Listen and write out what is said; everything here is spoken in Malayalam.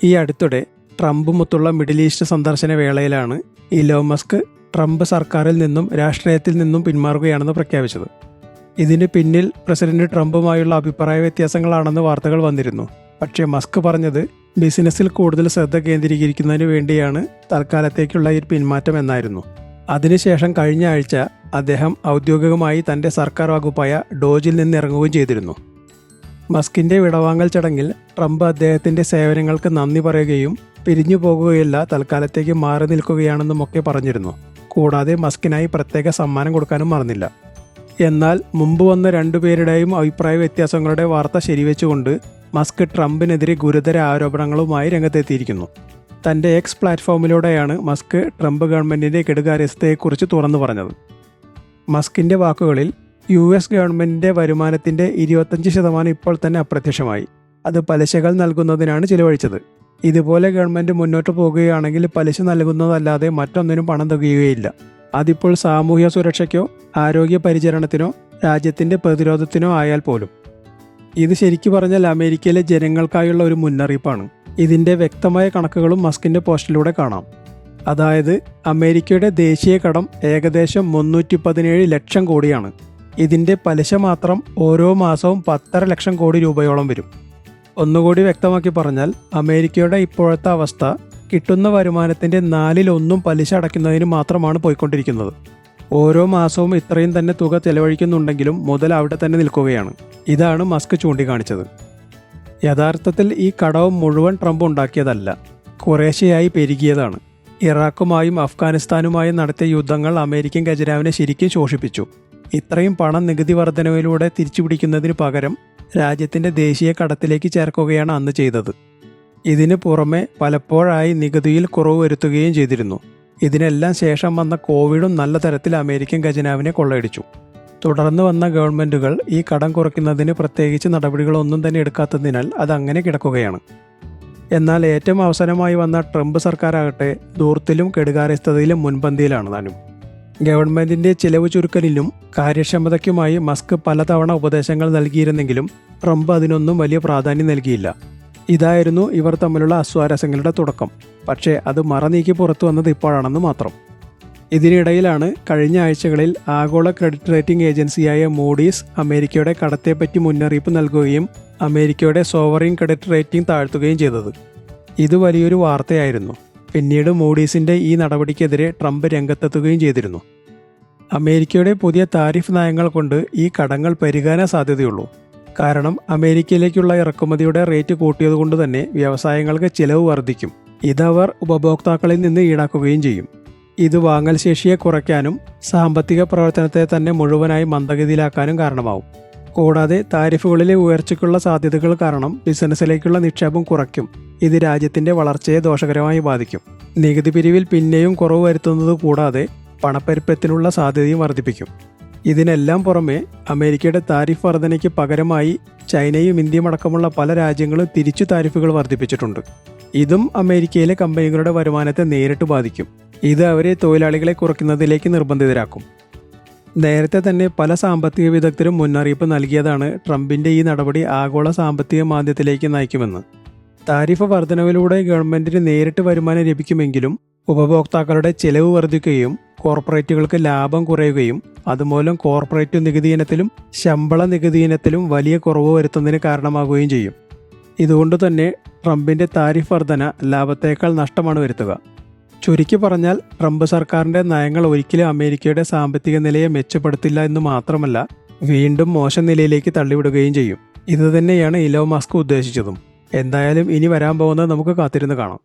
ഈ അടുത്തിടെ ട്രംപുമൊത്തുള്ള മിഡിൽ ഈസ്റ്റ് സന്ദർശന വേളയിലാണ് ഇലോൺ മസ്ക് ട്രംപ് സർക്കാരിൽ നിന്നും രാഷ്ട്രീയത്തിൽ നിന്നും പിന്മാറുകയാണെന്ന് പ്രഖ്യാപിച്ചത്. ഇതിന് പിന്നിൽ പ്രസിഡന്റ് ട്രംപുമായുള്ള അഭിപ്രായ വ്യത്യാസങ്ങളാണെന്ന് വാർത്തകൾ വന്നിരുന്നു. പക്ഷേ മസ്ക് പറഞ്ഞത് ബിസിനസ്സിൽ കൂടുതൽ ശ്രദ്ധ കേന്ദ്രീകരിക്കുന്നതിന് വേണ്ടിയാണ് തൽക്കാലത്തേക്കുള്ള ഈ പിന്മാറ്റം എന്നായിരുന്നു. അതിനുശേഷം കഴിഞ്ഞ ആഴ്ച അദ്ദേഹം ഔദ്യോഗികമായി തൻ്റെ സർക്കാർ വകുപ്പായ ഡോജിൽ നിന്ന് ഇറങ്ങുകയും ചെയ്തിരുന്നു. മസ്കിൻ്റെ വിടവാങ്ങൽ ചടങ്ങിൽ ട്രംപ് അദ്ദേഹത്തിൻ്റെ സേവനങ്ങൾക്ക് നന്ദി പറയുകയും പിരിഞ്ഞു പോകുകയല്ല, തൽക്കാലത്തേക്ക് മാറി നിൽക്കുകയാണെന്നുമൊക്കെ പറഞ്ഞിരുന്നു. കൂടാതെ മസ്കിനായി പ്രത്യേക സമ്മാനം കൊടുക്കാനും മറന്നില്ല. എന്നാൽ മുമ്പ് വന്ന രണ്ടുപേരുടെയും അഭിപ്രായ വ്യത്യാസങ്ങളുടെ വാർത്ത ശരിവെച്ചുകൊണ്ട് മസ്ക് ട്രംപിനെതിരെ ഗുരുതര ആരോപണങ്ങളുമായി രംഗത്തെത്തിയിരിക്കുന്നു. തൻ്റെ എക്സ് പ്ലാറ്റ്ഫോമിലൂടെയാണ് മസ്ക് ട്രംപ് ഗവൺമെൻറ്റിൻ്റെ കെടുകാര്യസ്ഥതയെക്കുറിച്ച് തുറന്നു പറഞ്ഞത്. മസ്കിൻ്റെ വാക്കുകളിൽ US ഗവൺമെൻറ്റിൻ്റെ വരുമാനത്തിൻ്റെ 25% ഇപ്പോൾ തന്നെ അപ്രത്യക്ഷമായി. അത് പലിശകൾ നൽകുന്നതിനാണ് ചിലവഴിച്ചത്. ഇതുപോലെ ഗവൺമെൻറ് മുന്നോട്ട് പോകുകയാണെങ്കിൽ പലിശ നൽകുന്നതല്ലാതെ മറ്റൊന്നിനും പണം തികയുകയില്ല. അതിപ്പോൾ സാമൂഹ്യ സുരക്ഷയ്ക്കോ ആരോഗ്യ പരിചരണത്തിനോ രാജ്യത്തിൻ്റെ പ്രതിരോധത്തിനോ ആയാൽ പോലും. ഇത് ശരിക്കു പറഞ്ഞാൽ അമേരിക്കയിലെ ജനങ്ങൾക്കായുള്ള ഒരു മുന്നറിയിപ്പാണ്. ഇതിൻ്റെ വ്യക്തമായ കണക്കുകളും മസ്കിൻ്റെ പോസ്റ്റിലൂടെ കാണാം. അതായത് അമേരിക്കയുടെ ദേശീയ കടം ഏകദേശം 317 ലക്ഷം കോടിയാണ്. ഇതിൻ്റെ പലിശ മാത്രം ഓരോ മാസവും 10.5 ലക്ഷം കോടി രൂപയോളം വരും. ഒന്നുകൂടി വ്യക്തമാക്കി പറഞ്ഞാൽ അമേരിക്കയുടെ ഇപ്പോഴത്തെ അവസ്ഥ കിട്ടുന്ന വരുമാനത്തിൻ്റെ 4/1 പലിശ അടയ്ക്കുന്നതിന് മാത്രമാണ് പോയിക്കൊണ്ടിരിക്കുന്നത്. ഓരോ മാസവും ഇത്രയും തന്നെ തുക ചെലവഴിക്കുന്നുണ്ടെങ്കിലും മുതൽ അവിടെ തന്നെ നിൽക്കുകയാണ്. ഇതാണ് മസ്ക് ചൂണ്ടിക്കാണിച്ചത്. യഥാർത്ഥത്തിൽ ഈ കടവും മുഴുവൻ ട്രംപ് ഉണ്ടാക്കിയതല്ല, കുറേശ്ശെയായി പെരുകിയതാണ്. ഇറാഖുമായും അഫ്ഗാനിസ്ഥാനുമായും നടത്തിയ യുദ്ധങ്ങൾ അമേരിക്കൻ ഖജനാവിനെ ശരിക്കും ശോഷിപ്പിച്ചു. ഇത്രയും പണം നികുതി വർധനവിലൂടെ തിരിച്ചുപിടിക്കുന്നതിന് പകരം രാജ്യത്തിൻ്റെ ദേശീയ കടത്തിലേക്ക് ചേർക്കുകയാണ് അന്ന് ചെയ്തത്. ഇതിന് പുറമെ പലപ്പോഴായി നികുതിയിൽ കുറവ് വരുത്തുകയും ചെയ്തിരുന്നു. ഇതിനെല്ലാം ശേഷം വന്ന കോവിഡും നല്ല തരത്തിൽ അമേരിക്കൻ ഖജനാവിനെ കൊള്ളയടിച്ചു. തുടർന്ന് വന്ന ഗവൺമെൻറ്റുകൾ ഈ കടം കുറയ്ക്കുന്നതിന് പ്രത്യേകിച്ച് നടപടികളൊന്നും തന്നെ എടുക്കാത്തതിനാൽ അതങ്ങനെ കിടക്കുകയാണ്. എന്നാൽ ഏറ്റവും അവസാനമായി വന്ന ട്രംപ് സർക്കാരാകട്ടെ ധൂർത്തിലും കെടുകാര്യസ്ഥതയിലും മുൻപന്തിയിലാണ് താനും. ഗവൺമെൻറ്റിൻ്റെ ചിലവ് ചുരുക്കലിനും കാര്യക്ഷമതയ്ക്കുമായി മസ്ക് പലതവണ ഉപദേശങ്ങൾ നൽകിയിരുന്നെങ്കിലും ട്രംപ് അതിനൊന്നും വലിയ പ്രാധാന്യം നൽകിയില്ല. ഇതായിരുന്നു ഇവർ തമ്മിലുള്ള അസ്വാരസ്യങ്ങളുടെ തുടക്കം. പക്ഷേ അത് മറനീക്കി പുറത്തു വന്നത് ഇപ്പോഴാണെന്ന് മാത്രം. ഇതിനിടയിലാണ് കഴിഞ്ഞ ആഴ്ചകളിൽ ആഗോള ക്രെഡിറ്റ് റേറ്റിംഗ് ഏജൻസിയായ മൂഡീസ് അമേരിക്കയുടെ കടത്തെപ്പറ്റി മുന്നറിയിപ്പ് നൽകുകയും അമേരിക്കയുടെ സോവറിൻ ക്രെഡിറ്റ് റേറ്റിംഗ് താഴ്ത്തുകയും ചെയ്തത്. ഇത് വലിയൊരു വാർത്തയായിരുന്നു. പിന്നീട് മൂഡീസിൻ്റെ ഈ നടപടിക്കെതിരെ ട്രംപ് രംഗത്തെത്തുകയും ചെയ്തിരുന്നു. അമേരിക്കയുടെ പുതിയ താരിഫ് നയങ്ങൾ കൊണ്ട് ഈ കടങ്ങൾ പെരുകാനേ സാധ്യതയുള്ളൂ. കാരണം അമേരിക്കയിലേക്കുള്ള ഇറക്കുമതിയുടെ റേറ്റ് കൂട്ടിയതുകൊണ്ട് തന്നെ വ്യവസായങ്ങൾക്ക് ചിലവ് വർദ്ധിക്കും. ഇതവർ ഉപഭോക്താക്കളിൽ നിന്ന് ഈടാക്കുകയും ചെയ്യും. ഇത് വാങ്ങൽ ശേഷിയെ കുറയ്ക്കാനും സാമ്പത്തിക പ്രവർത്തനത്തെ തന്നെ മുഴുവനായി മന്ദഗതിയിലാക്കാനും കാരണമാവും. കൂടാതെ താരിഫുകളിലെ ഉയർച്ചയ്ക്കുള്ള സാധ്യതകൾ കാരണം ബിസിനസ്സിലേക്കുള്ള നിക്ഷേപം കുറയ്ക്കും. ഇത് രാജ്യത്തിൻ്റെ വളർച്ചയെ ദോഷകരമായി ബാധിക്കും. നികുതി പിരിവിൽ പിന്നെയും കുറവ് വരുത്തുന്നത് കൂടാതെ പണപ്പെരുപ്പത്തിനുള്ള സാധ്യതയും വർദ്ധിപ്പിക്കും. ഇതിനെല്ലാം പുറമെ അമേരിക്കയുടെ താരിഫ് വർധനയ്ക്ക് പകരമായി ചൈനയും ഇന്ത്യയും അടക്കമുള്ള പല രാജ്യങ്ങളും തിരിച്ചു താരിഫുകൾ വർദ്ധിപ്പിച്ചിട്ടുണ്ട്. ഇതും അമേരിക്കയിലെ കമ്പനികളുടെ വരുമാനത്തെ നേരിട്ട് ബാധിക്കും. ഇത് അവരെ തൊഴിലാളികളെ കുറയ്ക്കുന്നതിലേക്ക് നിർബന്ധിതരാക്കും. നേരത്തെ തന്നെ പല സാമ്പത്തിക വിദഗ്ധരും മുന്നറിയിപ്പ് നൽകിയതാണ് ട്രംപിൻ്റെ ഈ നടപടി ആഗോള സാമ്പത്തിക മാന്ദ്യത്തിലേക്ക് നയിക്കുമെന്ന്. താരിഫ് വർധനവിലൂടെ ഗവൺമെൻറ്റിന് നേരിട്ട് വരുമാനം ലഭിക്കുമെങ്കിലും ഉപഭോക്താക്കളുടെ ചെലവ് വർദ്ധിക്കുകയും കോർപ്പറേറ്റുകൾക്ക് ലാഭം കുറയുകയും അതുമൂലം കോർപ്പറേറ്റ് നികുതി ഇനത്തിലും ശമ്പള നികുതി ഇനത്തിലും വലിയ കുറവ് വരുത്തുന്നതിന് കാരണമാകുകയും ചെയ്യും. ഇതുകൊണ്ട് തന്നെ ട്രംപിൻ്റെ താരിഫ് വർധന ലാഭത്തേക്കാൾ നഷ്ടമാണ് വരുത്തുക. ചുരുക്കി പറഞ്ഞാൽ ട്രംപ് സർക്കാരിൻ്റെ നയങ്ങൾ ഒരിക്കലും അമേരിക്കയുടെ സാമ്പത്തിക നിലയെ മെച്ചപ്പെടുത്തില്ല എന്ന് മാത്രമല്ല വീണ്ടും മോശം നിലയിലേക്ക് തള്ളിവിടുകയും ചെയ്യും. ഇതുതന്നെയാണ് ഇലോൺ മസ്ക് ഉദ്ദേശിച്ചതും. എന്തായാലും ഇനി വരാൻ പോകുന്നത് നമുക്ക് കാത്തിരുന്ന് കാണാം.